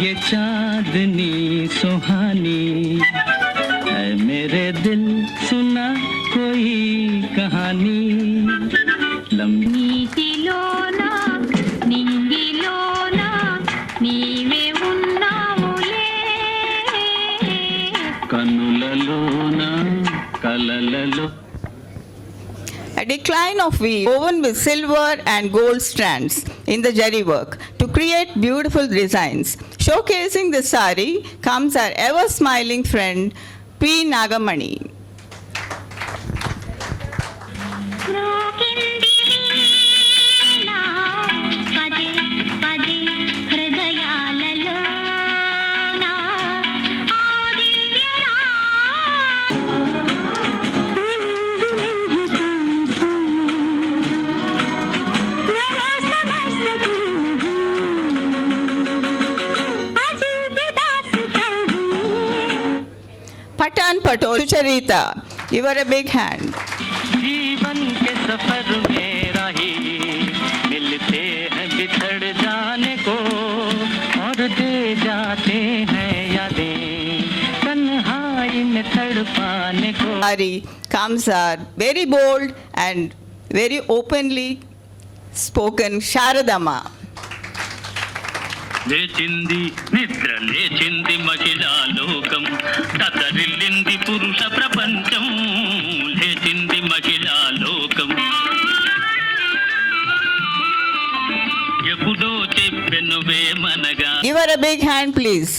ये चांदनी सुहानी है मेरे दिल सुना कोई कहानी लंबी నీటిలోనా నింగిలోనా నీవే ఉన్నావులే కనులలోన కలలలో. A decline of weave woven with silver and gold strands in the jari work to create beautiful designs. Showcasing the sari comes our ever-smiling friend P. Nagamani. Patan Patol Sucharita, give her a big hand. जीवन के सफर में राही मिलते हैं बिछड़ जाने को और दे जाते हैं यादें तन्हाई में तड़पाने को. Sari comes our very bold and very openly spoken Sharadama. లేచింది నిద్ర లేచింది మహిళా లోకం తతరిల్లింది పురుష ప్రపంచం లేచింది మహిళా లోకం ఎప్పుడో చెప్పెనువే మనగా. Give her a big hand, please.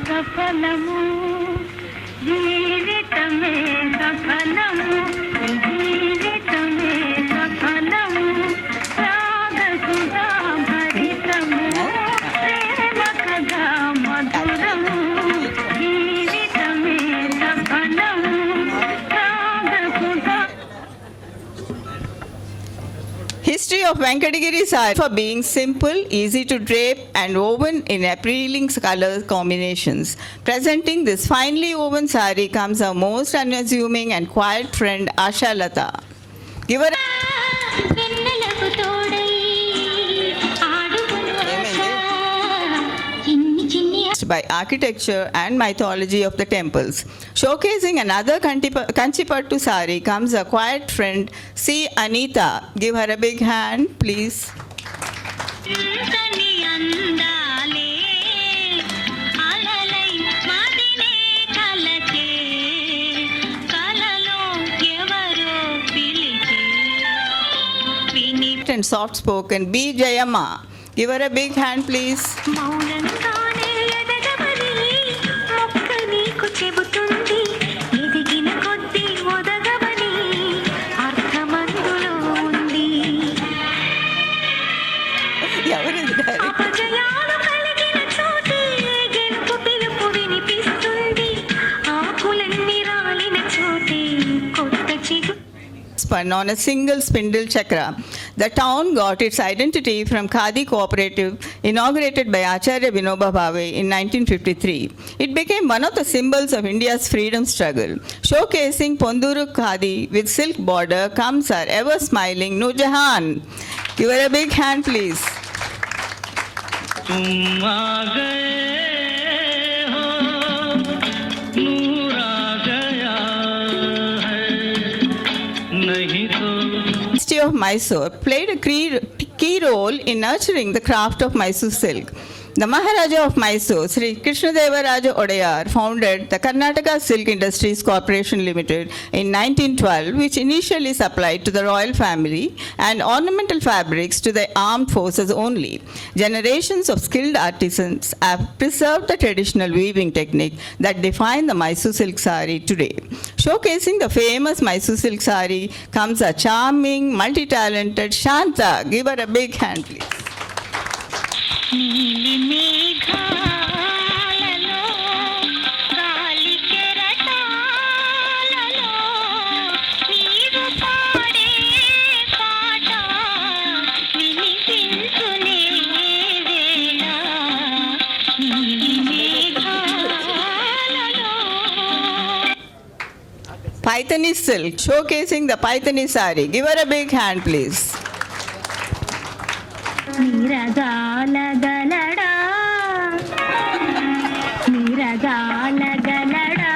సఫలము జీవితమే సఫలము జీవితమే సఫలము రాగసుధా భరితము ప్రేమకగా మధురము జీవితమే సఫలము Ragasudha. History of Venkatagiri sari for being simple, easy to drape and woven in appealing color combinations. Presenting this finely woven sari comes our most unassuming and quiet friend Asha Lata. Give her వెన్నెలకు తోడై ఆడుకున్న చిన్ని చిన్ని by architecture and mythology of the temples. Showcasing another Kanchipattu sari comes a quiet friend C. Anita. Give her a big hand, please. ఇంతని అందాలే అలలై మదినే కలచే కలలో ఎవరో పిలిచే విని And soft spoken B. Jayama. Give her a big hand, please. మౌనంగానే ఎదగమని మొక్క నీకు చెబుతుంది ఎదిగిన కొద్దీ ఒదగమని అర్థమందులో ఉంది అపజయాలు కలిగిన చోటే గెలుపు పిలుపు వినిపిస్తుంది ఆకులన్నీ రాలిన చోటే కొత్త చిగురు Spun on a single spindle chakra. The town got its identity from Khadi Cooperative, inaugurated by Acharya Vinoba Bhave in 1953. It became one of the symbols of India's freedom struggle. Showcasing Ponduru Khadi with silk border comes our ever-smiling Nurjahan. Give her a big hand, please. तुम आ गए हो नूर आ गया है नहीं तो. University of Mysore played a key role in nurturing the craft of Mysore silk. The Maharaja of Mysore, Sri Krishnadevaraja Odayar, founded the Karnataka Silk Industries Corporation Limited in 1912, which initially supplied to the royal family and ornamental fabrics to the armed forces only. Generations of skilled artisans have preserved the traditional weaving technique that define the Mysore silk sari today. Showcasing the famous Mysore silk sari comes a charming, multi-talented Shanta. Give her a big hand, please. నీలి మేఘాలలో గాలి కెరటాలలో నీవు పాడే పాట వినిపించునే వేళ నీలి మేఘాలలో. Paithani silk, showcasing the Paithani sari. Give her a big hand, please. నీరగాలగలడా నీరగాలగలడా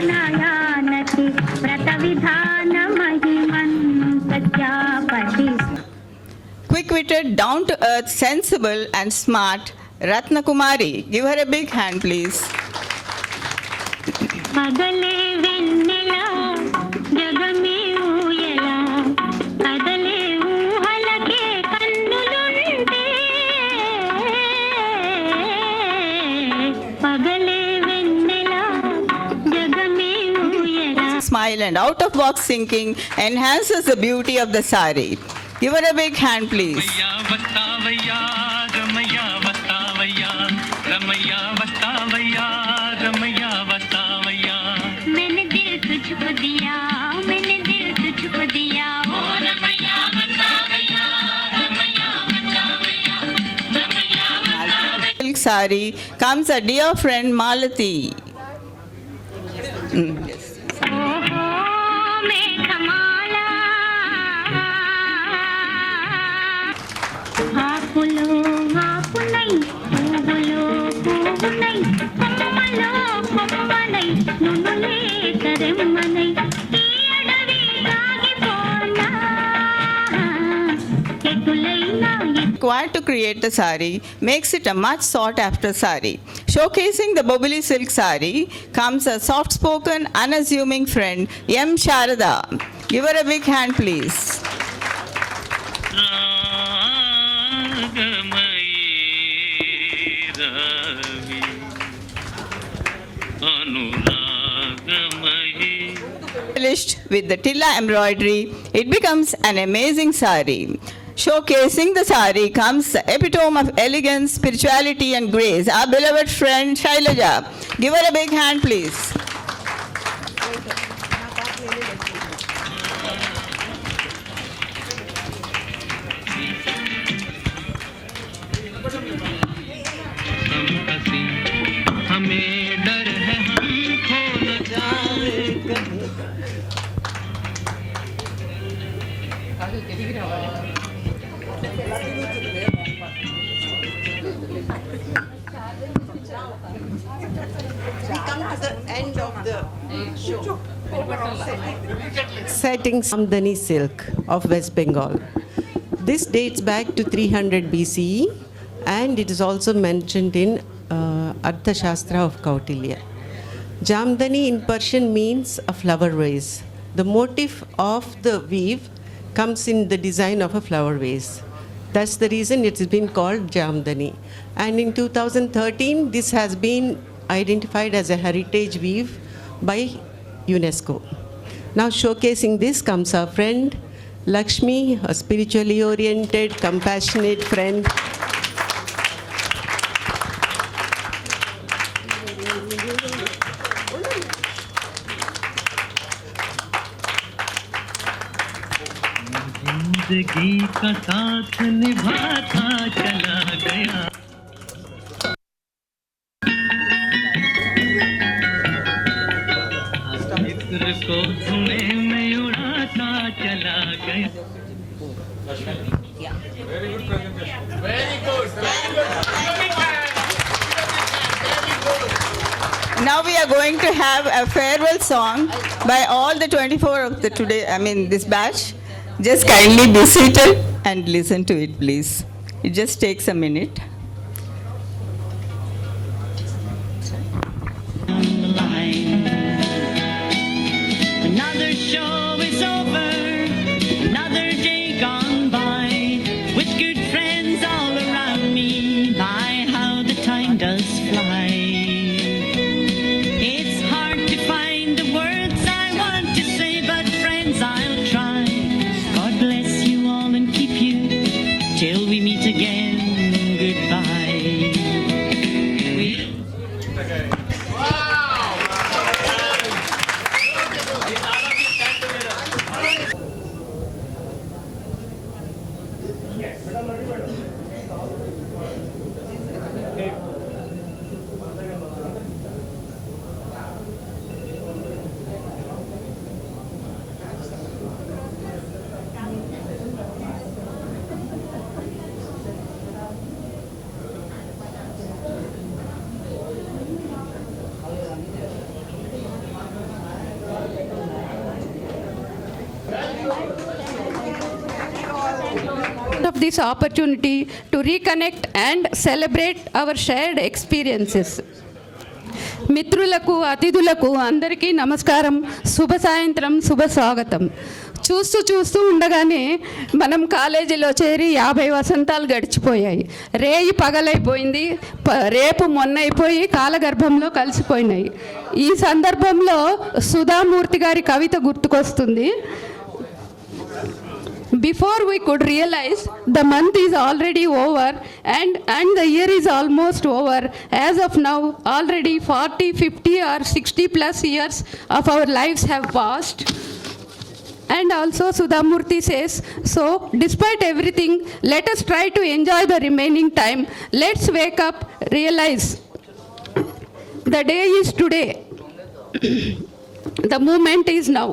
నయానకి వ్రత విధాన మహిమంత ఖ్యాపతి. Quick-witted, down-to-earth, sensible and smart Ratna Kumari. Give her a big hand, please. పగలే వెన్నెల జగమే ఊయల కదలే ఊహలకే కన్నులుంటే పగలే వెన్నెల జగమే ఊయల. Smile and out-of-box thinking enhances the beauty of the sari. Give her a big hand, please. రమయ్యా Vasthavayya రమయ్యా Vasthavayya రమయ్యా Vasthavayya రమయ్యా Vasthavayya. मैंने दिल तुझको दिया मैंने दिल तुझको दिया ओ Ramaiah बतावैया Ramaiah बतावैया Ramaiah बतावैया. Silk sari comes a dear friend Malati. ఓహో మేఘమాల ఆకులో ఆకునై పువ్వులో పువ్వునై కొమ్మలో కొమ్మనై నునులే కరెమ్మనై ఈ అడవి సాగిపోనా ఎటులైనా Required to create the sari makes it a much sought after sari. Showcasing the Bobili silk sari comes a soft spoken, unassuming friend M. Sharada. Give her a big hand, please. రాగమయీ Ravi అనురాగమయీ. Finished with the tilla embroidery, it becomes an amazing sari. Showcasing the sari comes the epitome of elegance, spirituality and grace. Our beloved friend Shailaja. Give her a big hand, please. हम हंसी हमें डर है हम खो न जाए कहीं. End of the show. Setting Jamdani silk of West Bengal. This dates back to 300 BCE and it is also mentioned in Arthashastra of Kautilya. Jamdani in Persian means a flower vase. The motif of the weave comes in the design of a flower vase. That's the reason it has been called Jamdani. And in 2013, this has been identified as a heritage weave by UNESCO. Now showcasing this comes our friend Lakshmi, a spiritually oriented, compassionate friend. जिंदगी का साथ निभाता चला गया. मित्र को धुएं में उड़ाता चला गया. Now we are going to have a farewell song by all the 24 of the this batch. Just kindly be seated and listen to it, please. It just takes a minute. Another show is over, another day gone by, with good friends all around me. My, how the time does fly. It's hard to find the words I want to say, but friends, I'll try. God bless you all and keep you till we meet again. Goodbye. of this opportunity to reconnect and celebrate our shared experiences. మిత్రులకు అతిథులకు అందరికీ నమస్కారం, శుభ సాయంత్రం, శుభ స్వాగతం. చూస్తూ ఉండగానే మనం కాలేజీలో చేరి 50 వసంతాలు గడిచిపోయాయి. రేయి పగలైపోయింది, రేపు మొన్నైపోయి కాలగర్భంలో కలిసిపోయినాయి. ఈ సందర్భంలో సుధామూర్తి గారి కవిత గుర్తుకొస్తుంది. Before we could realize, the month is already over and the year is almost over. As of now, already 40, 50 or 60 plus years of our lives have passed. And also Sudhamurti says, so despite everything, let us try to enjoy the remaining time. Let's wake up, realize the day is today. The moment is now.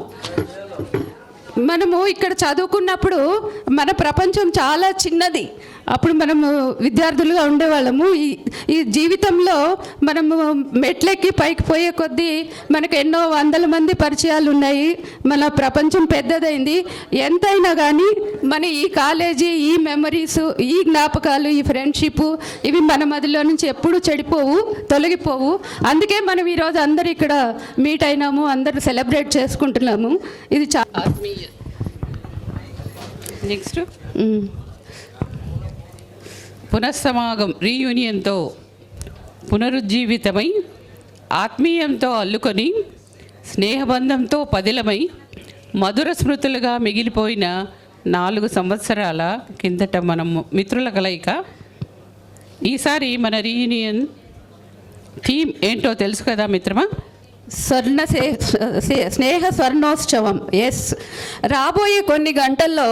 మనము ఇక్కడ చదువుకున్నప్పుడు మన ప్రపంచం చాలా చిన్నది. అప్పుడు మనము విద్యార్థులుగా ఉండేవాళ్ళము. ఈ జీవితంలో మనము మెట్లెక్కి పైకి పోయే కొద్దీ మనకు ఎన్నో వందల మంది పరిచయాలు ఉన్నాయి. మన ప్రపంచం పెద్దదైంది. ఎంతైనా కానీ మన ఈ కాలేజీ, ఈ మెమరీస్, ఈ జ్ఞాపకాలు, ఈ ఫ్రెండ్షిప్, ఇవి మన మధ్యలో నుంచి ఎప్పుడూ చెడిపోవు, తొలగిపోవు. అందుకే మనం ఈరోజు అందరు ఇక్కడ మీట్ అయినాము, అందరూ సెలబ్రేట్ చేసుకుంటున్నాము. ఇది చాలా ఆత్మీయ. నెక్స్ట్ పునఃసమాగం రీయూనియన్తో పునరుజ్జీవితమై ఆత్మీయంతో అల్లుకొని స్నేహబంధంతో పదిలమై మధుర స్మృతులుగా మిగిలిపోయిన 4 సంవత్సరాల కిందట మనం మిత్రుల కలయిక. ఈసారి మన రీయూనియన్ థీమ్ ఏంటో తెలుసు కదా మిత్రమా? స్నేహ స్వర్ణోత్సవం. ఎస్, రాబోయే కొన్ని గంటల్లో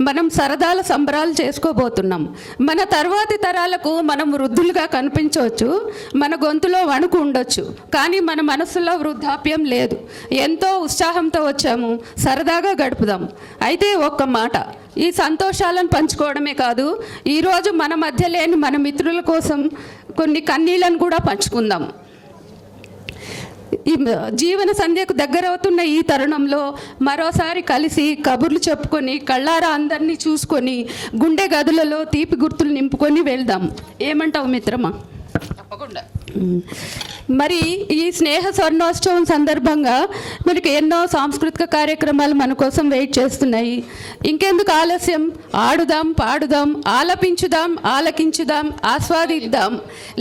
మనం సరదాల సంబరాలు చేసుకోబోతున్నాం. మన తర్వాతి తరాలకు మనం వృద్ధులుగా కనిపించవచ్చు, మన గొంతులో వణుకు ఉండొచ్చు, కానీ మన మనసులో వృద్ధాప్యం లేదు. ఎంతో ఉత్సాహంతో వచ్చాము, సరదాగా గడుపుదాం. అయితే ఒక్క మాట, ఈ సంతోషాలను పంచుకోవడమే కాదు, ఈరోజు మన మధ్య లేని మన మిత్రుల కోసం కొన్ని కన్నీళ్లను కూడా పంచుకుందాం. ఈ జీవన సంధ్యకు దగ్గరవుతున్న ఈ తరుణంలో మరోసారి కలిసి కబుర్లు చెప్పుకొని, కళ్ళారా అందరినీ చూసుకొని, గుండె గదులలో తీపి గుర్తులు నింపుకొని వెళ్దాం. ఏమంటావు మిత్రమా? తప్పకుండా. మరి ఈ స్నేహ స్వర్ణోత్సవం సందర్భంగా మనకి ఎన్నో సాంస్కృతిక కార్యక్రమాలు మన కోసం వెయిట్ చేస్తున్నాయి. ఇంకెందుకు ఆలస్యం? ఆడుదాం, పాడుదాం, ఆలపించుదాం, ఆలకించుదాం, ఆస్వాదిద్దాం.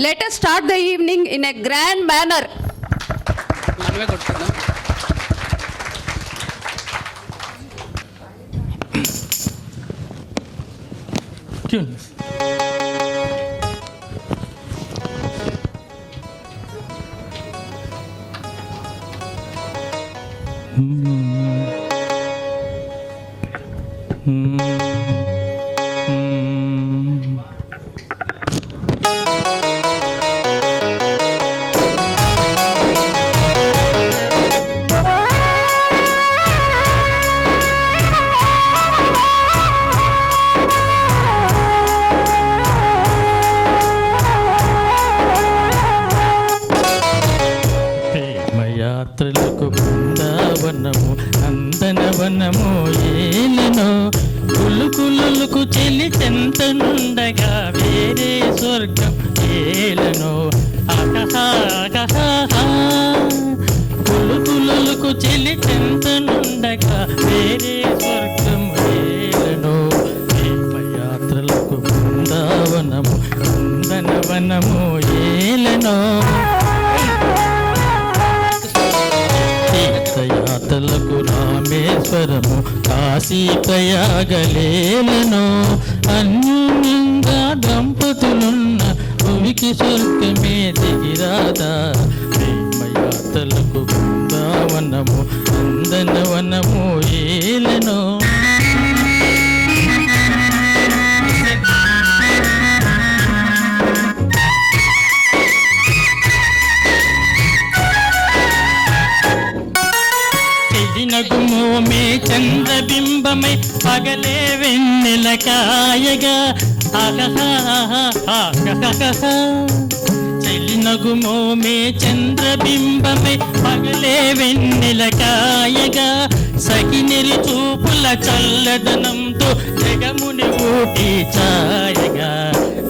Let us start the evening in a grand manner. మనమే కొట్టుకుందాం. యాత్రలకు బృందావనము నందనవనము ఏలెనో, కులుకులుకు చెలి చెంతనుండగా వేరే స్వర్గం ఏలెనో. కులుకులుకు చెలి చెంతనుండగా వేరే స్వర్గం ఏలెనో. యాత్రలకు బృందావనము నందనవనము ఏలెనో. తీర్థయాత్రలకు రామేశ్వరము కాశీ ప్రయాగలేలెనో. అన్యోన్యంగా దంపతులున్న భూమికి స్వర్గమే దిగిరాదా. ప్రేమయాత్రలకు బృందావనము నందనవనము ఏలెనో. నగుమోమే చంద్రబింబమై పగలే వెన్నెల కాయగా. చెలి నగుమోమే చంద్రబింబమై పగలే వెన్నెల కాయగా. సగినెరి చూపుల చల్లదనంతో జగముని కోటి ఛాయగా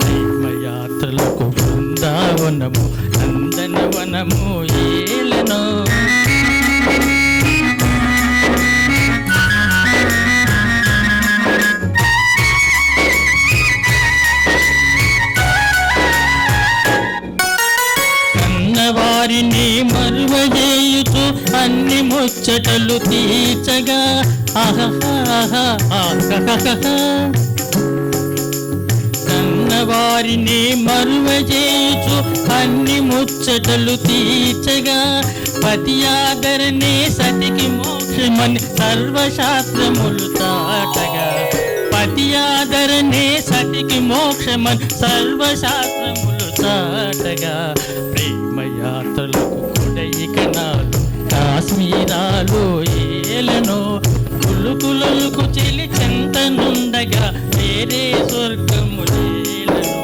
ప్రేమయాత్రలకు బృందావనము నందనవనము ఏలెనో. వారిని మరువజేయుచు అన్ని ముచ్చటలు తీర్చగా కన్నవారిని మరువజేయుచు అన్ని ముచ్చటలు తీర్చగా పతి ఆదరణే సతికి మోక్షమని సర్వశాస్త్రములు చాటగా పతి ఆదరణే సతికి మోక్షమని సర్వశాస్త్రములు చాటగా ప్రేమయాత్రలకు కొడైకెనాలు కాశ్మీరాలు ఏలెనో. కులుకులకు చెలి చెంతనుండగా వేరే స్వర్గము ఏలెనో.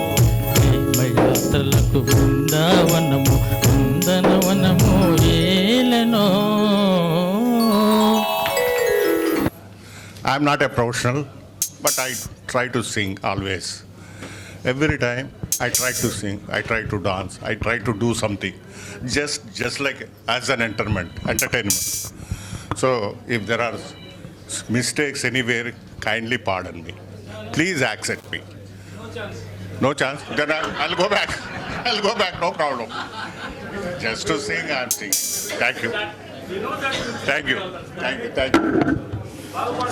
ప్రేమయాత్రలకు బృందావనము నందనవనము ఏలెనో. I'm not a professional, but I try to sing always. Every time I try to sing, I try to dance, I try to do something, just like as an entertainment. So if there are mistakes anywhere, kindly pardon me. Please accept me. No chance? Then I'll go back. I'll go back, no problem. Just to sing, I'm singing. Thank you. Thank you. Thank you. Thank you.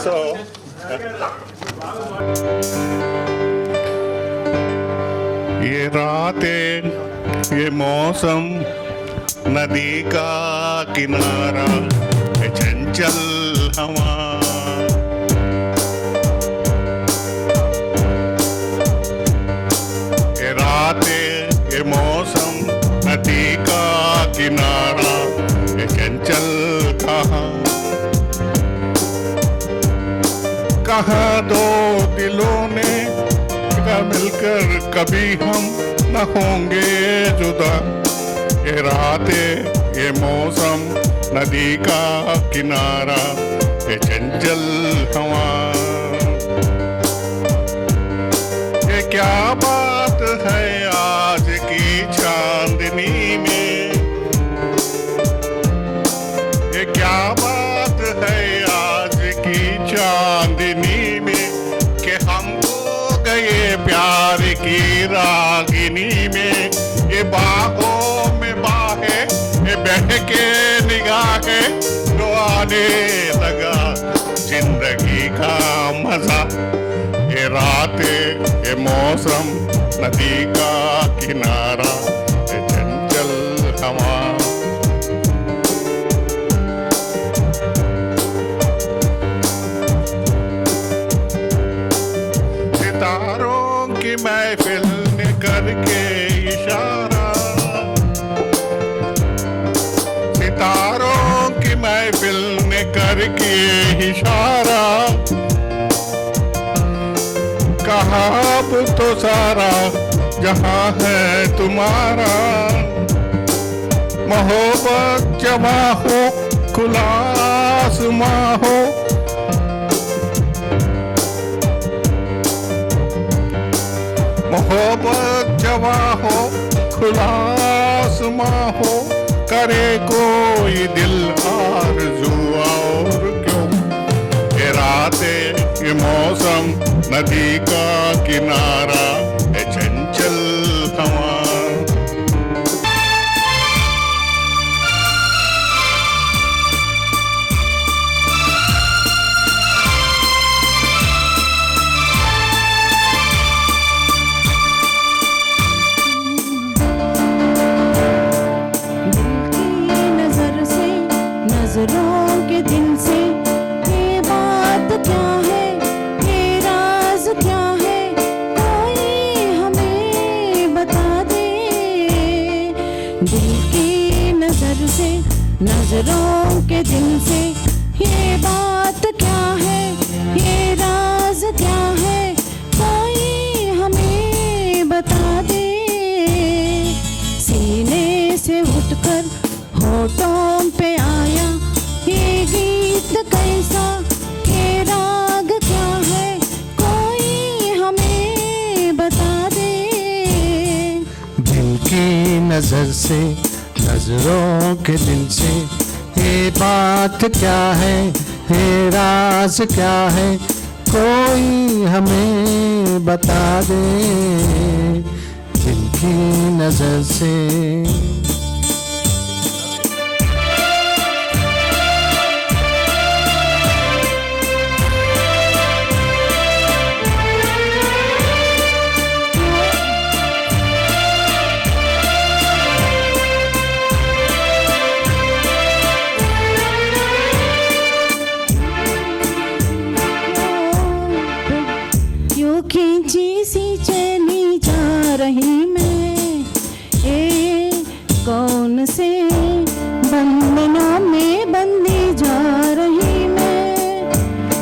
So, ये रातें, ये मौसम, नदी का किनारा, ये चंचल हवा, ये रातें, ये मौसम, नदी का किनारा, ये चंचल कहाँ दो दिलों ने मिलकर कभी हम न होंगे जुदा. ये रातें, ये मौसम, नदी का किनारा, ये चंचल हवा. ये क्या बात है आज की चांदनी में, ये क्या बात है आज की चांदनी में कि हम गए प्यार की रागिनी में. ये बाहों में बाहें, ये बहके निगाहें, तो आने लगा जिंदगी का मजा. ये रातें, ये मौसम, नदी का किनारा, ये चंचल हवा. सितारों की महफिल ने करके इशारा, सितारों की महफिल ने करके इशारा. कहा अब तो सारा जहां है तुम्हारा. मोहब्बत जमा हो, खुला आसमां हो, मोहब्बत जवा हो, खुला आसमां हो, करे कोई दिल आरज़ू और क्यों. ये रातें, ये मौसम, नदी का किनारा, ये चंचल हवा. नजरों के दिल से ये बात क्या है, ये राज क्या है, कोई हमें बता दे. दिल की नजर से, नजरों के दिल से ये बात क्या है, ये राज क्या है, कोई हमें बता दे. सीने से उठकर होठों पे आया ये गीत कैसा, ये राग क्या है, कोई नजर से नजरों के दिल से ये बात क्या है, ये राज क्या है, कोई हमें बता दे दिल की नजर से। यूं खींची सी चली जा रही मैं, ये कौन से बंधनों में बंधी जा रही मैं,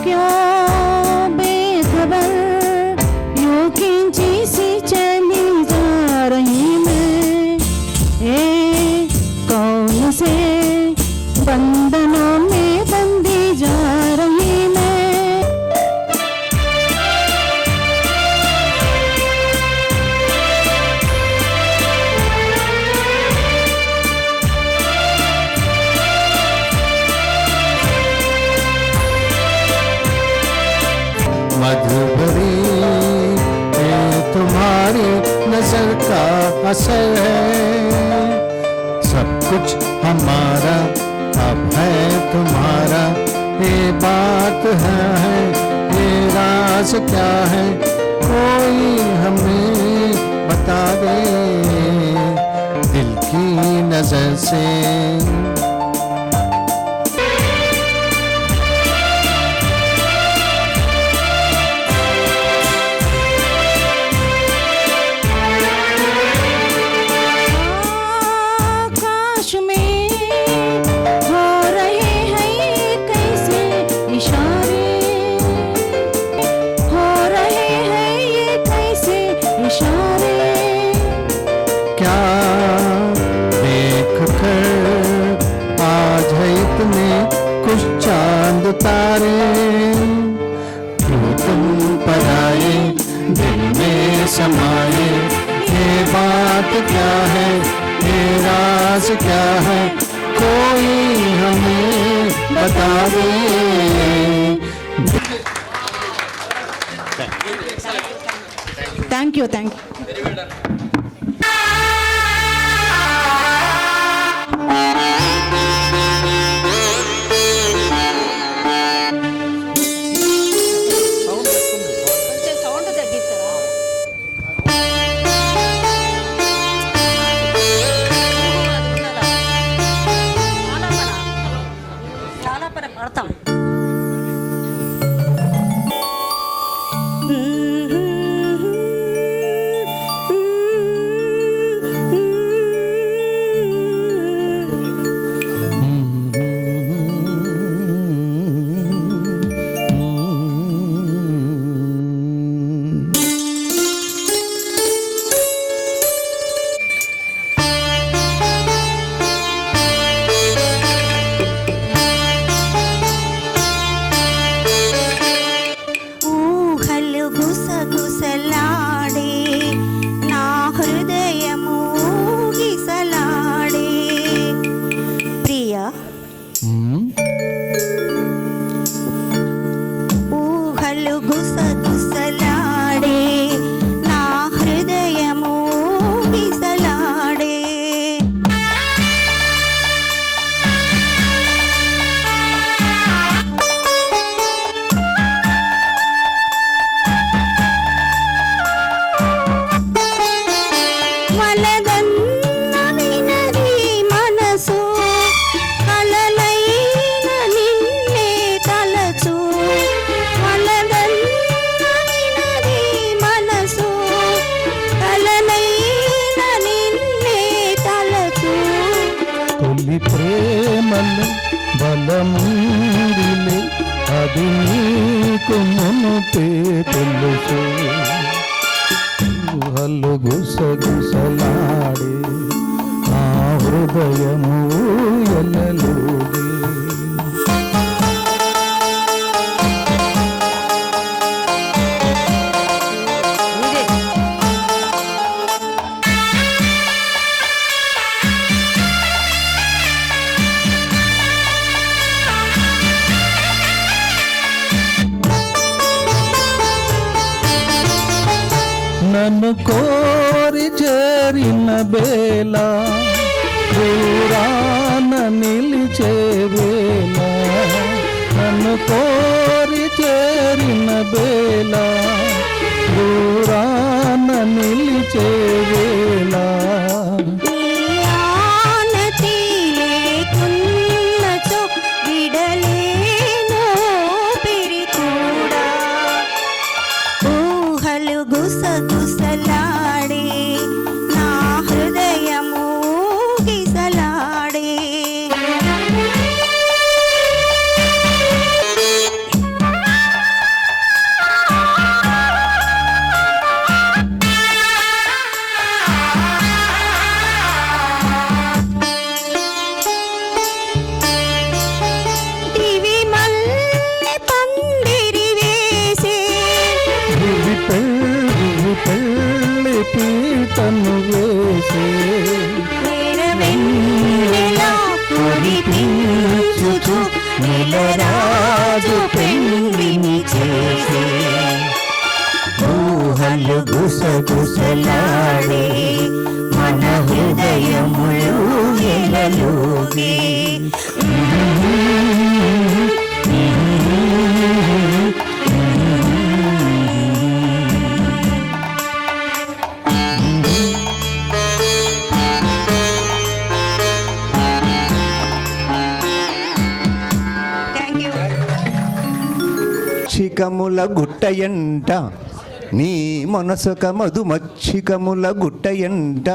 क्या बेखबर यूं खींची सी चली जा रही मैं, ये कौन से बंधनों में बंधी जा रही मैं। मधुबरी ये तुम्हारी नजर का असर है, सब कुछ हमारा अब है तुम्हारा, ये बात है, ये राज क्या है, कोई हमें बता दे दिल की नजर से। आकाश में हो रहे हैं कैसे इशारे, हो रहे हैं ये कैसे इशारे, क्या देख कर आज है इतने कुछ चांद तारे, क्यों तुम पर आए दिल में समाए, ये बात क्या है, ये राज क्या है, कोई हमें बता दे। Thank you. ప్రేమలు బలముందిలే అది నీకు మునుపే తెలుసు ఊహలు గుసగుసలాడే నా హృదయము ఎల్లలుగే నన్ను కోరి చేరిన వేళ దూరాన నిలిచే వేళ నన్ను కోరి చేరిన వేళ దూరాన నిలిచే వేళ ఆనతి లేకున్నచో విడలేను పిరికూడా ఊహలు గుసగుసలాడే నా హృదయము గిసలాడే దివి మల్లె పందిరి వేసే పెళ్ళి పీటను వేసే నెరవెన్నెలా కురిపించుచు నెలరాజు పెండ్లిని చేసే ఊహలు గుసగుసలాడే మన హృదయములు ఎలలోగే మచ్చికముల గుట్టయంట నీ మనసుక మధుమచ్చికముల గుట్టయంట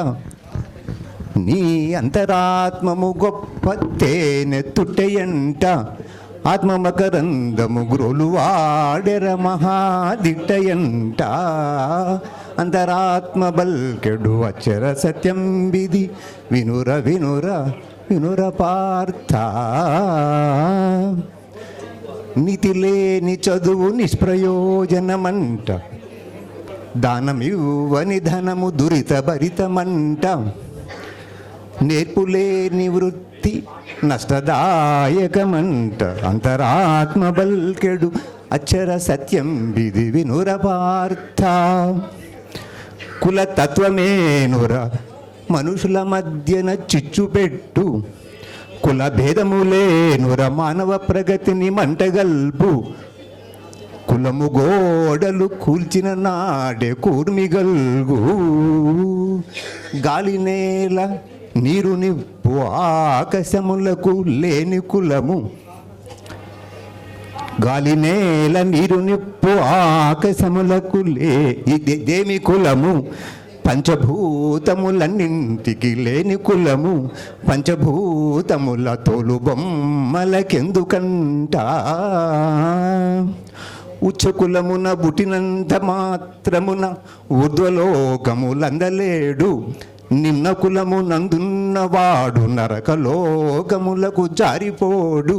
నీ అంతరాత్మము గొప్ప తేనెత్తుట్టయంట ఆత్మమకరందము గ్రోలు వాడెర మహాదిట్టయంట అంతరాత్మ బల్కెడు అచ్చర సత్యం విధి వినుర వినుర వినుర పార్థ నీతిలేని చదువు నిష్ప్రయోజనమంట దానమివ్వని ధనము దురిత భరితమంట నేర్పులేని వృత్తి నష్టదాయకమంట అంతరాత్మ బల్కెడు అక్షర సత్యం విధి వినుర పార్థ కులతత్వమేనుర మనుషుల మధ్యన చిచ్చుపెట్టు కుల భేదములేనుర మానవ ప్రగతిని మంటగల్పు కులము గోడలు కూల్చిన నాడే కూర్మిగల్గు గాలి నేల నీరు నిప్పు ఆకాశములకు లేని కులము గాలి నేల నీరు నిప్పు ఆకాశములకు ఇదేమి కులము పంచభూతములన్నింటికి లేని కులము పంచభూతముల తోలు బొమ్మలకెందుకంట ఉచ్చకులమున బుటినంత మాత్రమున ఊర్ధ్వలోకములందలేడు నిమ్న కులము నందున్నవాడు నరకలోకములకు జారిపోడు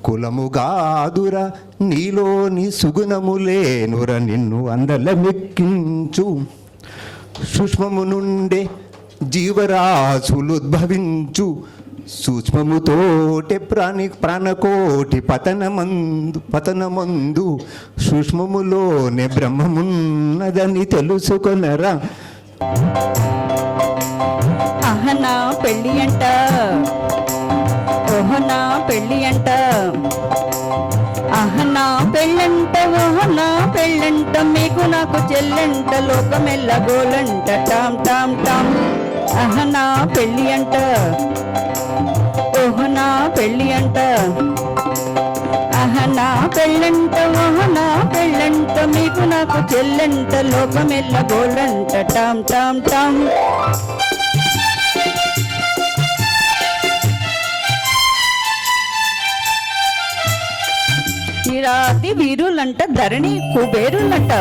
కులముగాదుర నీలోని సుగుణములేనుర నిన్ను అందలమెక్కించు సూక్ష్మము నుండే జీవరాశులుద్భవించు సూక్ష్మముతోటే ప్రాణకోటి పతనమందు సూక్ష్మములోనే బ్రహ్మమున్నదని తెలుసుకొనరా అహనా పెళ్ళి అంట ఓహనా పెళ్ళి అంట అహనా పెళ్ళంట ఓహనా పెళ్ళంట మీకు నాకు చెల్లంట లోకమెల్ల గోలంట టామ్ టామ్ టామ్ అహనా పెళ్ళి అంట ఓహనా పెళ్ళి అంట అహనా పెళ్ళంట ఓహనా పెళ్ళంట మీకు నాకు చెల్లంట లోకమెల్ల గోలంట టామ్ టామ్ టామ్ రాతి వీరులంట ధరణి కుబేరులంట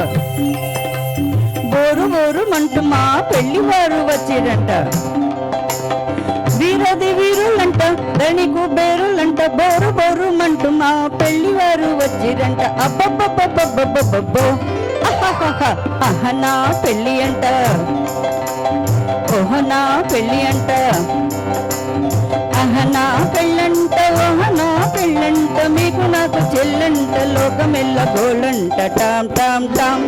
బోరు బోరు మంటు మా పెళ్లి వారు వచ్చిరంట వీరది వీరులంట ధరణి కుబేరులంట బోరు బోరు మంటు మా పెళ్లి వారు వచ్చిరంట అబ్బబ్బబ్బబ్బబ్బబ్బో అహనా పెళ్ళి అంట ఓహనా పెళ్ళి అంట అహనా పెళ్ళంట ఓహనా పెళ్ళంట మీకు నాకు చెల్లంట లోకమెల్ల గోళంట టామ్ టామ్ టామ్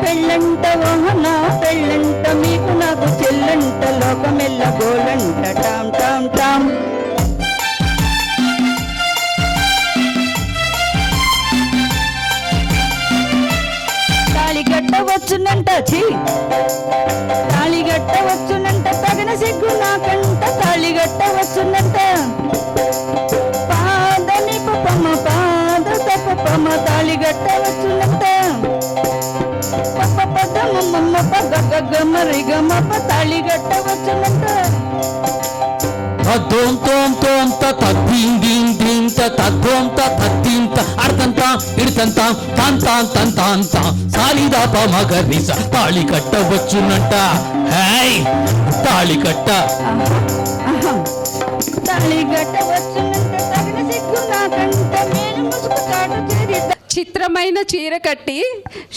పెళ్ళంట ఓహ నా పెళ్ళంట మీకు నాకు చెల్లంట లోకమెల్ల గోలంట టామ్ టామ్ టామ్ తాళి కట్టవచ్చునంట ఛీ తాళి కట్టవచ్చునంట తగిన సిగ్గు నాకంట తాళి కట్టవచ్చునంట పాదని పపమ పాద తపమ తాళి కట్టవచ్చునంట పప పదమ మమ్మ పగ గగ మరి గమ తాళి కట్టవచ్చునంట తోం తోం తోం తద్దీం దీం దీం తద్దోం తద్దీంత అర్థంత ఇడతంత తాన్ తాన్ తాన్ తాన్ తా సాలిదా పమగరిస తాళి కట్టవచ్చునంట హేయ్ తాళి కట్ట తాళి కట్టవచ్చునంట తగిన సిగ్గు నాకంట నేను ముసుగు చాటు చేరి చిత్రమైన చీర కట్టి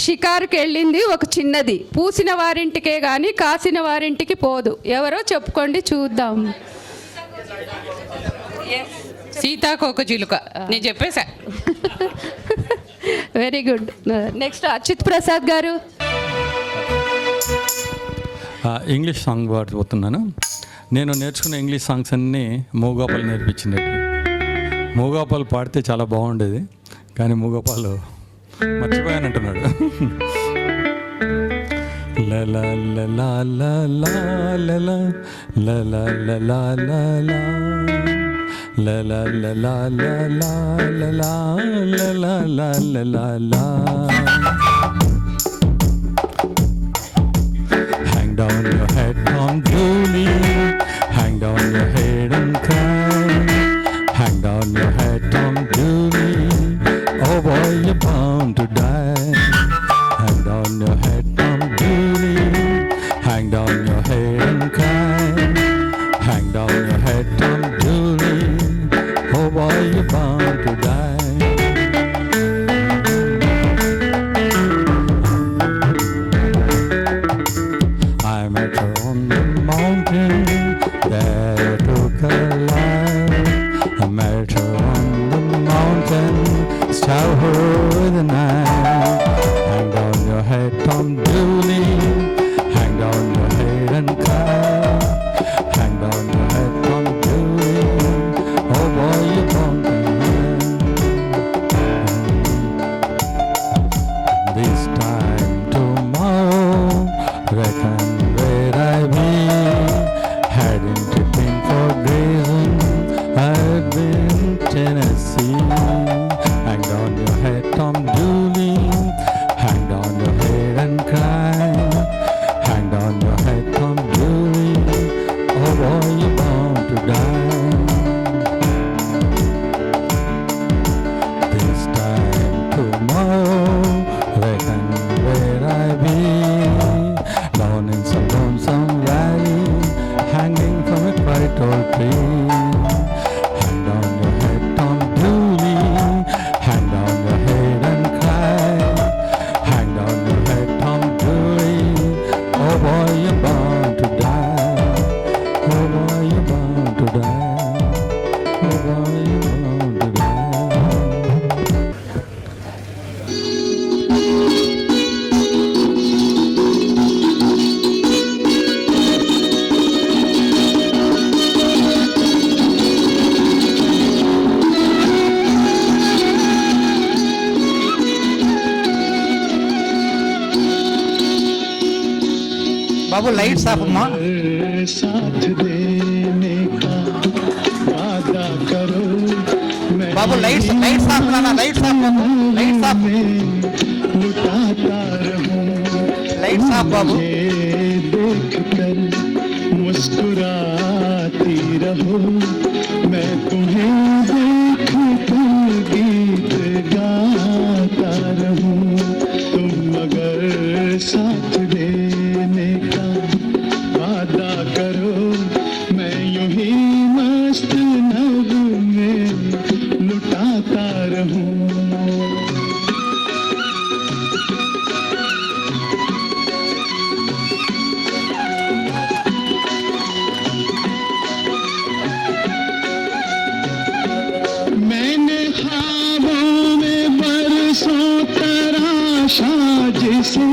షికారుకి వెళ్ళింది ఒక చిన్నది. పూసిన వారింటికే గాని కాసిన వారింటికి పోదు. ఎవరో చెప్పుకోండి చూద్దాం. సీతాకోక చిలుక. నేను చెప్పేశా. Very good. Next Achyut Prasad గారు. ఇంగ్లీష్ సాంగ్ పాడుతున్నాను. నేను నేర్చుకున్న ఇంగ్లీష్ సాంగ్స్ అన్నీ మూగోపాల్ నేర్పించినట్టు. మూగోపాల్ పాడితే చాలా బాగుండేది, కానీ మూగోపాలు మర్చిపోయానంటున్నాడు. లలా లలా లలా లలా లలా లలా లలా లలా లలా లలా లలా లలా లలా లలా. Hang down your head, Tom Julie. Hang down your head and cry. Hang down your head, Tom Julie. Oh boy, you're bound to die. Hang down your head, Tom Julie. Hang down your head and cry. Hang down your head, Tom Julie. Oh boy, you're bound to die. I met her on the mountain, there I took her life. I met her on the mountain, stab her with a knife. Hang down your head, Tom Dooley. Hang down your head and cry. Hang down your head, Tom Dooley. Oh boy, you're bound to die. This time tomorrow, reckon where I be. Heading to Pinkford Grazing, I've been Tennessee. Hang down your head, Tom Dooley. Hang down your head and cry. Hang down your head, Tom Dooley. Oh boy, you're bound to die. This time tomorrow, reckon where I be. Down in some lonesome valley, hanging from a bright old tree. Hang down your head, Tom Dooley. Hang down your head and cry. Hang down your head, Tom Dooley. Oh boy, you're bound to die. Oh boy, you're bound to die. Oh boy, you're bound to die. బాబు lights ఆపమ్మా. బాబు lights off నాన్న, lights off, lights off, lights off బాబు. मुस्कुराती रहो मैं तुम्हें देख कर गीत गाता रहूं तुम मगर साथ देने का वादा करो मैं यूं ही मस्त नभ में लुटाता रहूं जिसे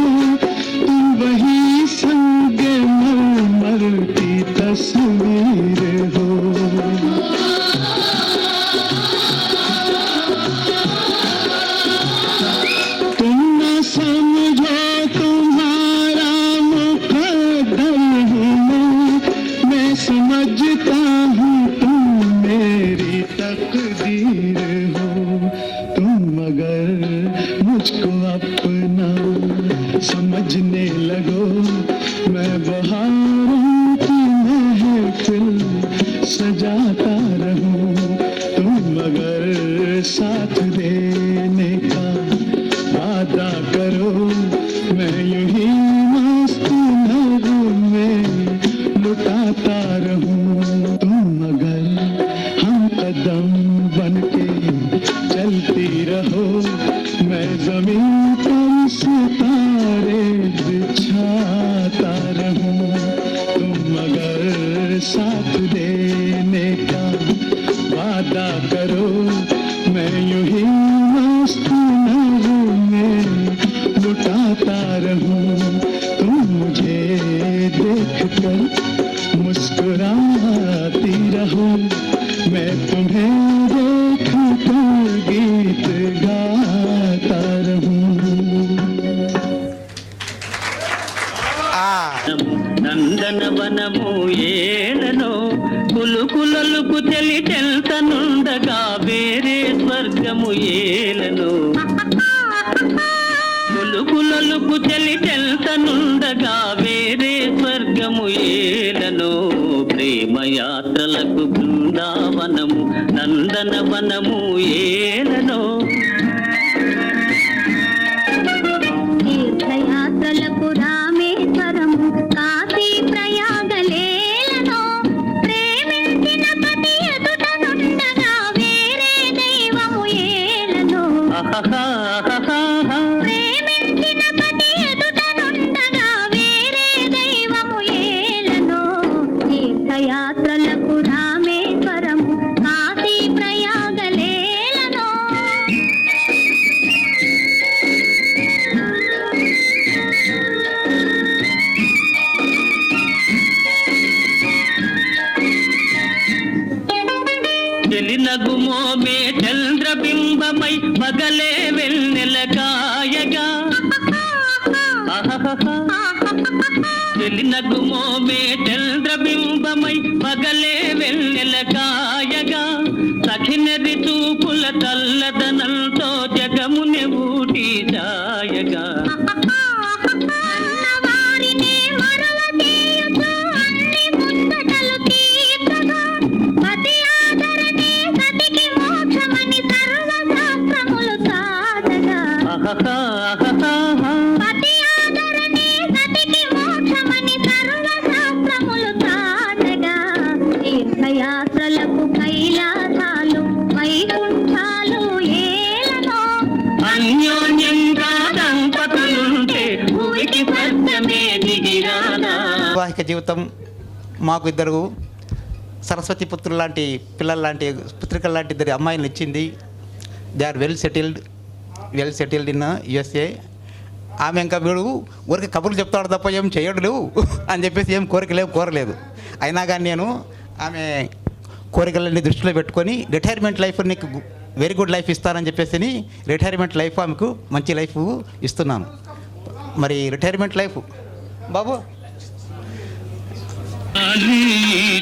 लुटाता रहूं तुम मगर साथ देने का वादा करो मैं यूं ही मस्त नगम में लुटाता रहूं तुम मगर हम कदम बनके चलती रहो मैं जमीन पर सितारे बिछाता रहूं तुम मगर साथ देने का वादा करो मैं यूं ही मस्त नगम में लुटाता रहूं तुम मुझे देखकर मुस्कुराती रहो मैं तुम्हें देख कर गीत गाता रहूं నందనవనము ఏలను కులుకులలుకు తెలిటెల్తనుండగా వేరే స్వర్గము ఏలను కులుకులలుకు తెలిటెల్తనుండగా వేరే స్వర్గము ఏలను ప్రేమయాత్రలకు బృందావనము నందనవనము ఏలను తీర్థయాత్రలకు రామేశ్వరము కాశీ ప్రయాగలేలను ప్రేమించిన పతి ఎదుట నుండగా వేరే దైవము ఏలను ప్రేమించిన పతి ఎదుట నుండగా వేరే దైవము ఏలను తీర్థయాత్రలకు రామేశ్వరము కాశీ ప్రయాగలేలను తెలినగుమో మే చంద్రబింబమై పగలే వెన్నెల కాయగా తెలినగుమో మే చంద్రబింబమై పగలే వెన్నెల కాయగా సఖినది చూపుల తల్లదనంతో జగముని ఊటి ఛాయగా అన్నవారిని మరువ చేయుచు అన్ని ముచ్చటలు తీర్చగా పతి ఆదరణే సతికి మోక్షమని సర్వశాస్త్రములు చాటగా పతి ఆదరణే సతికి మోక్షమని సర్వశాస్త్రములు చాటగా తీర్థయాత్రలకు కైలాసాలు వైకుంఠాలు ఏలను అన్యోన్యంగా దంపతులుంటే భూమికి పద్యమే దిగిరానా. వైవాహిక జీవితం మాకు ఇద్దరు సరస్వతి పుత్రులు లాంటి పిల్లలు లాంటి పుత్రికలు లాంటి ఇద్దరు అమ్మాయిలు ఇచ్చింది. They are well settled in USA. ఆమె ఇంకా వీడు ఊరికి కబుర్లు చెప్తాడు తప్ప ఏం చేయడు అని చెప్పేసి ఏం కోరలేదు. అయినా కానీ నేను ఆమె కోరికలన్నీ దృష్టిలో పెట్టుకొని రిటైర్మెంట్ లైఫ్ నీకు వెరీ గుడ్ లైఫ్ ఇస్తానని చెప్పేసి రిటైర్మెంట్ లైఫ్ ఆమెకు మంచి లైఫ్ ఇస్తున్నాను. మరి రిటైర్మెంట్ లైఫ్ బాబు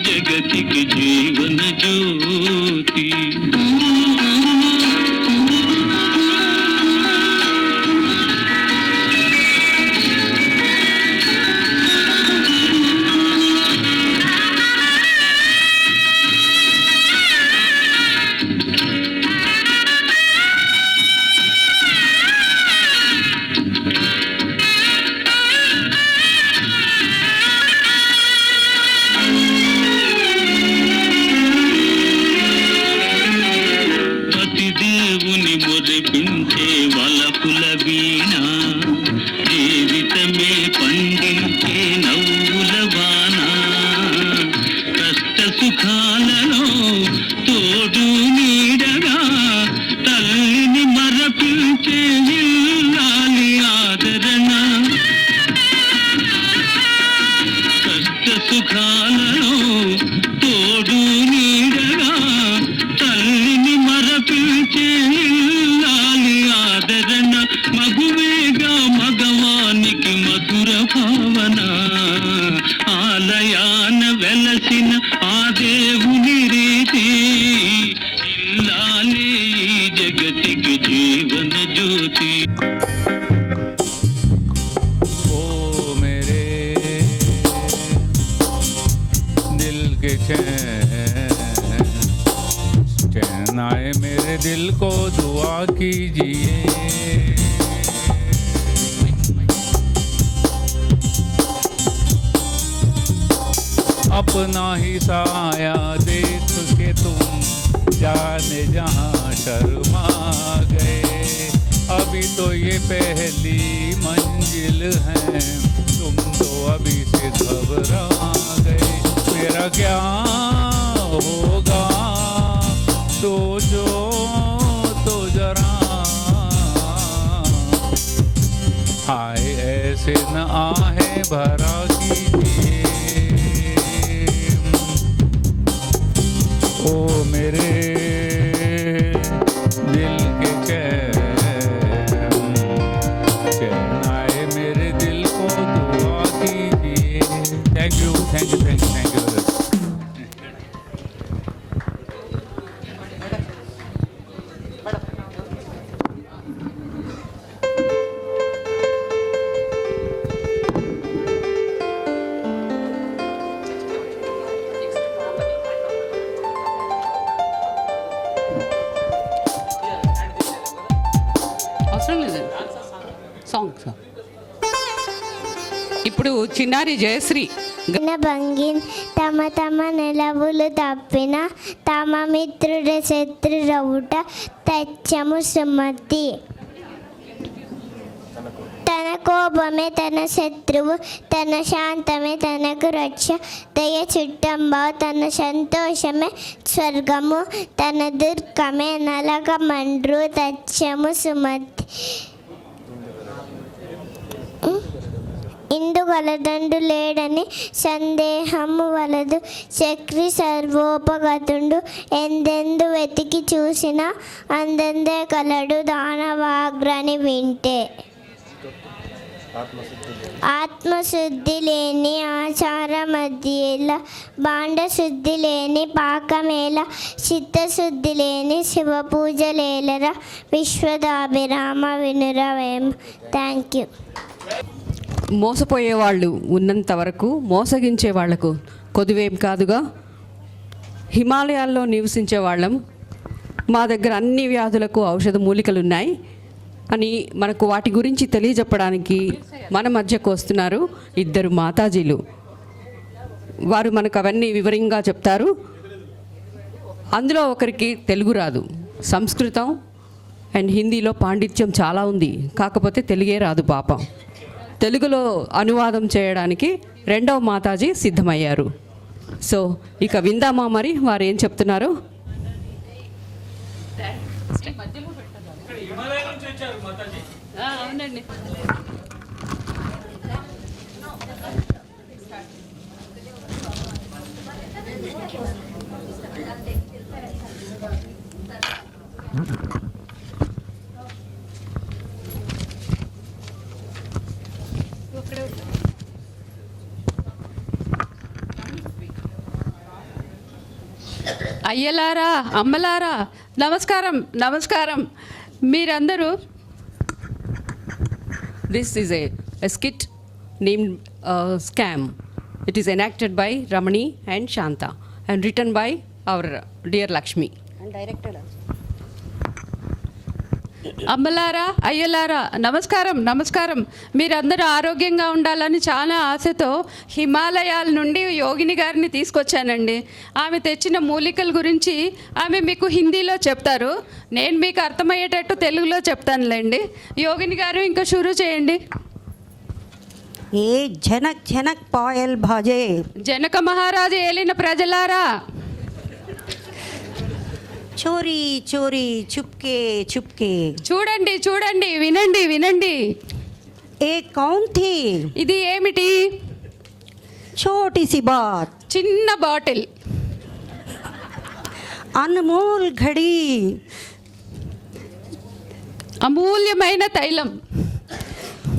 जगतिक जीवन ज्योति अपनाए मेरे दिल को दुआ कीजिए। अपना ही साया देख के तुम जाने जहाँ शर्मा गए। अभी तो ये पहली मंजिल है, तुम तो अभी से घबरा गए। मेरा क्या होगा सोचो तो जरा, हाय ऐसे न आहे भरा कीजिए। ओ मेरे दिल के चैन आए मेरे दिल को दुआ कीजिए। Thank you thank you thank you thank you. అవసరం లేదు సాంగ్. ఇప్పుడు చిన్నారి జయశ్రీ భంగిన్ తమ తమ నిలవులు తప్పిన తమ మిత్రుడ శత్రురవుట తెచ్చము సుమతి. తన కోపమే తన శత్రువు, తన శాంతమే తనకు రక్ష. దయ చుట్టంబా తన సంతోషమే స్వర్గము, తన దుర్గమే నలగమండ్రు తెచ్చము సుమతి. ఇందుగలదండు లేడని సందేహము వలదు, చక్రి సర్వోపగతుండు. ఎందెందు వెతికి చూసినా అందందే కలడు దానవాగ్రని వింటే. ఆత్మశుద్ధి లేని ఆచార మధ్యేల, బాండశుద్ధి లేని పాకమేల. చిత్తశుద్ధి లేని శివ పూజలేలరా, విశ్వదాభిరామ వినురవేమ. Thank you. మోసపోయే వాళ్ళు ఉన్నంత వరకు మోసగించే వాళ్లకు కొదువేం కాదుగా. హిమాలయాల్లో నివసించే వాళ్ళం, మా దగ్గర అన్ని వ్యాధులకు ఔషధ మూలికలు ఉన్నాయి అని మనకు వాటి గురించి తెలియజెప్పడానికి మన మధ్యకు వస్తున్నారు ఇద్దరు మాతాజీలు. వారు మనకు అవన్నీ వివరంగా చెప్తారు. అందులో ఒకరికి తెలుగు రాదు, సంస్కృతం అండ్ హిందీలో పాండిత్యం చాలా ఉంది, కాకపోతే తెలుగే రాదు పాపం. తెలుగులో అనువాదం చేయడానికి రెండవ మాతాజీ సిద్ధమయ్యారు. సో ఇక విందామా మరి వారు ఏం చెప్తున్నారు. అవునండి. అయ్యలారా అమ్మలారా నమస్కారం నమస్కారం. మీరందరూ This is a skit named Scam. It is enacted by Ramani and Shanta and written by our dear Lakshmi. And directed also. అమ్మలారా అయ్యలారా నమస్కారం నమస్కారం. మీరందరూ ఆరోగ్యంగా ఉండాలని చాలా ఆశతో హిమాలయాల నుండి యోగిని గారిని తీసుకొచ్చానండి. ఆమె తెచ్చిన మూలికల గురించి ఆమె మీకు హిందీలో చెప్తారు, నేను మీకు అర్థమయ్యేటట్టు తెలుగులో చెప్తానులేండి. యోగిని గారు ఇంకా షురూ చేయండి. ఏ జనక్ జనక్ పాయల్ భాజే, జనక మహారాజు ఏలిన ప్రజలారా, చోరీ చోరీ చుప్కే చుప్కే, చూడండి చూడండి వినండి వినండి. ఏ కౌన్ థీ, ఇది ఏమిటి? छोटी सी बात, చిన్న బాటిల్. अनमोल घड़ी, అమూల్యమైన తైలం.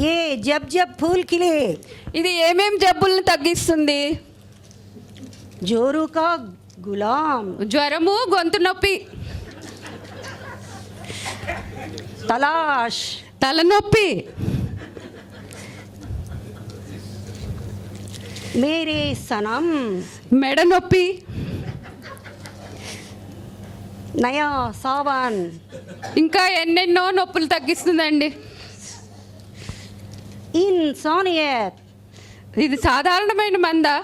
ये जब जब फूल खिले, ఇది ఏమేం జబ్బుల్ని తగ్గిస్తుంది? जोरू का गुलाम, జ్వరము గొంతు నొప్పి, तलाश, తలనొప్పి, मेरे सनम, మెడ నొప్పి, नया सावन ఇంకా ఎన్నెన్నో నొప్పులు తగ్గిస్తుందండి. इंसानियत ఇది సాధారణమైన మందా?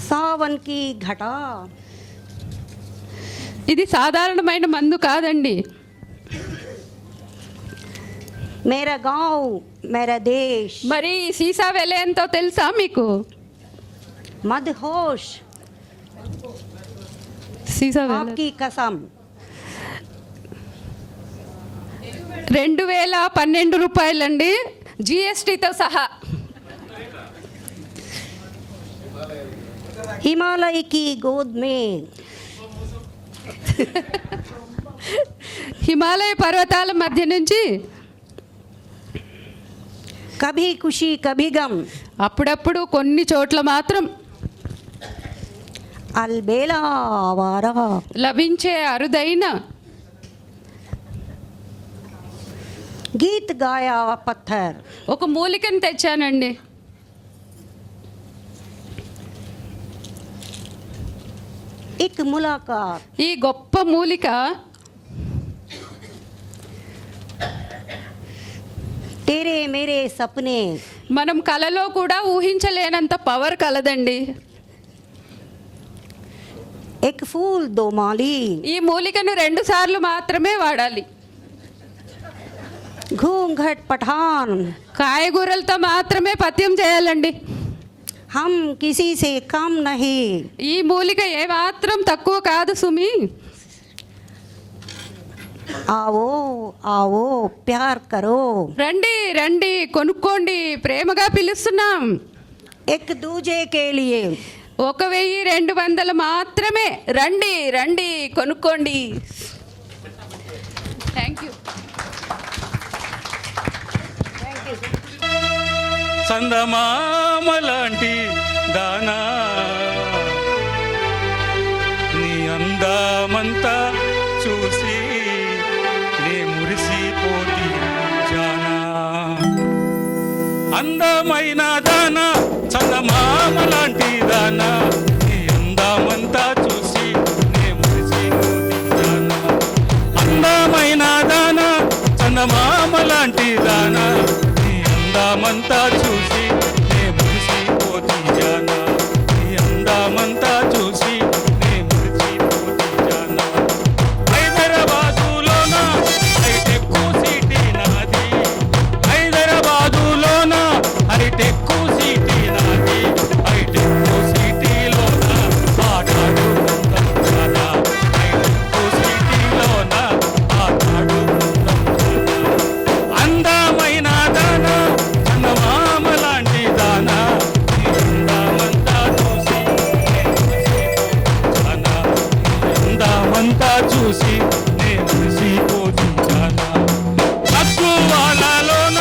सावन की घटा ఇది సాధారణమైన మందు కాదండి. मेरा गांव मेरा देश మరి ఈ సీసా వెల ఎంతో తెలుసా మీకు? मदहोश సీసా వెల आपकी कसम 2012 రూపాయలండి, జిఎస్టీతో సహా. हिमालय की गोद में హిమాలయ పర్వతాల మధ్య నుంచి कभी खुशी कभी गम అప్పుడప్పుడు కొన్ని చోట్ల మాత్రం अलबेला आवारा లభించే అరుదైన गीत गाया पत्थर ఒక మూలికను తెచ్చానండి. एक मुलाकात ఈ గొప్ప మూలిక तेरे मेरे सपने మనం కలలో కూడా ఊహించలేనంత పవర్ కలదండి. एक फूल दो माली ఈ మూలికను 2 సార్లు మాత్రమే వాడాలి. घूंघट पठान కాయగూరలతో మాత్రమే పథ్యం చేయాలండి. हम किसी से कम नहीं ఈ మూలిక ఏమాత్రం తక్కువ కాదు సుమి. आओ आओ प्यार करो రండి రండి కొనుక్కోండి, ప్రేమగా పిలుస్తున్నాం. एक दूजे के लिए 1200 మాత్రమే. రండి రండి కొనుక్కోండి. Thank you. చందమామలాంటి దానా నీ అందమంతా చూసి నే మురిసిపోతి జానా. అందమైన దానా చందమామలాంటి దానా నీ అందమంతా చూసి నే మురిసిపోతి జానా. అందమైన దానా చందమామలాంటి దానా అందమంతా చూసి నే మురిసిపోతి జానా. నీ అందమంతా చూసి నే మురిసిపోతి జానా. హైదరాబాదులోన హైటెక్ సిటీ నాది, హైదరాబాదులోన హైటెక్ సిటీ నాది, హైటెక్ సిటీలోన ఆటాడుకుందాం జానా, హైటెక్ సిటీలోన ఆటాడుకుందాం జానా. అందమైన దానా చందమామలాంటి దానా నీ అందమంతా చూసి జానా, అందమంతా చూసి నే మురిసిపోతి జానా. గద్దువాలలోన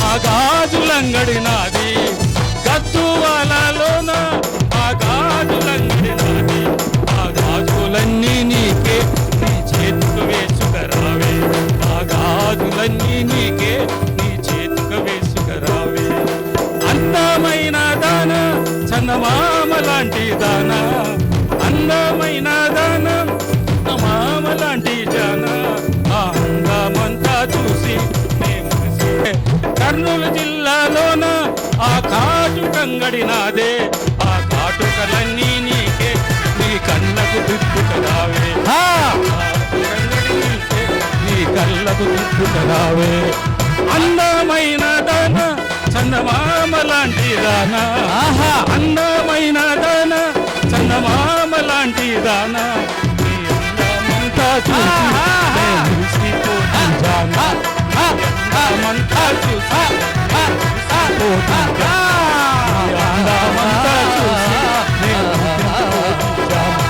ఆ గాజులంగడి నాది, గద్దువాలలోన ఆ గాజులంగడి నాది, ఆ గాజులన్నీ నీకే నీ చేతుకు వేసుకరావే, ఆ గాజులన్నీ నీకే నీ చేతుకు వేసుకరావే. అందమైన దానా చందమామలాంటి దానా, అందమైన దానా చందమామలాంటి జానా. ఆ అందమంతా చూసి నే మురిసి. కర్నూలు జిల్లాలోన ఆ కాటుకంగడి నాదే, ఆ కాటుకలన్నీ నీకే నీ కళ్ళకు దిద్దుకరావే, కాటుకంగడి నీకే నీ కళ్ళకు దిద్దుకరావే. అందమైన దానా చందమామలాంటి దానా, అందమైన దానా చందమామలాంటి దానా నీ అందమంతా చూసి నే మురిసిపోతి జానా. అందమంతా చూసి మురిసిపోతి జానా. అందమంతా చూసి నే మురిసిపోతి జానా.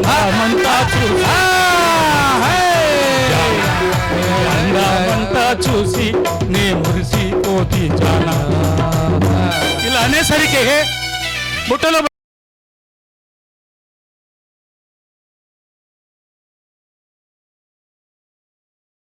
అందమంతా చూసి అందమంతా చూసి నే మురిసిపోతి జానా. ఇలా అనేసరికి బుట్టలో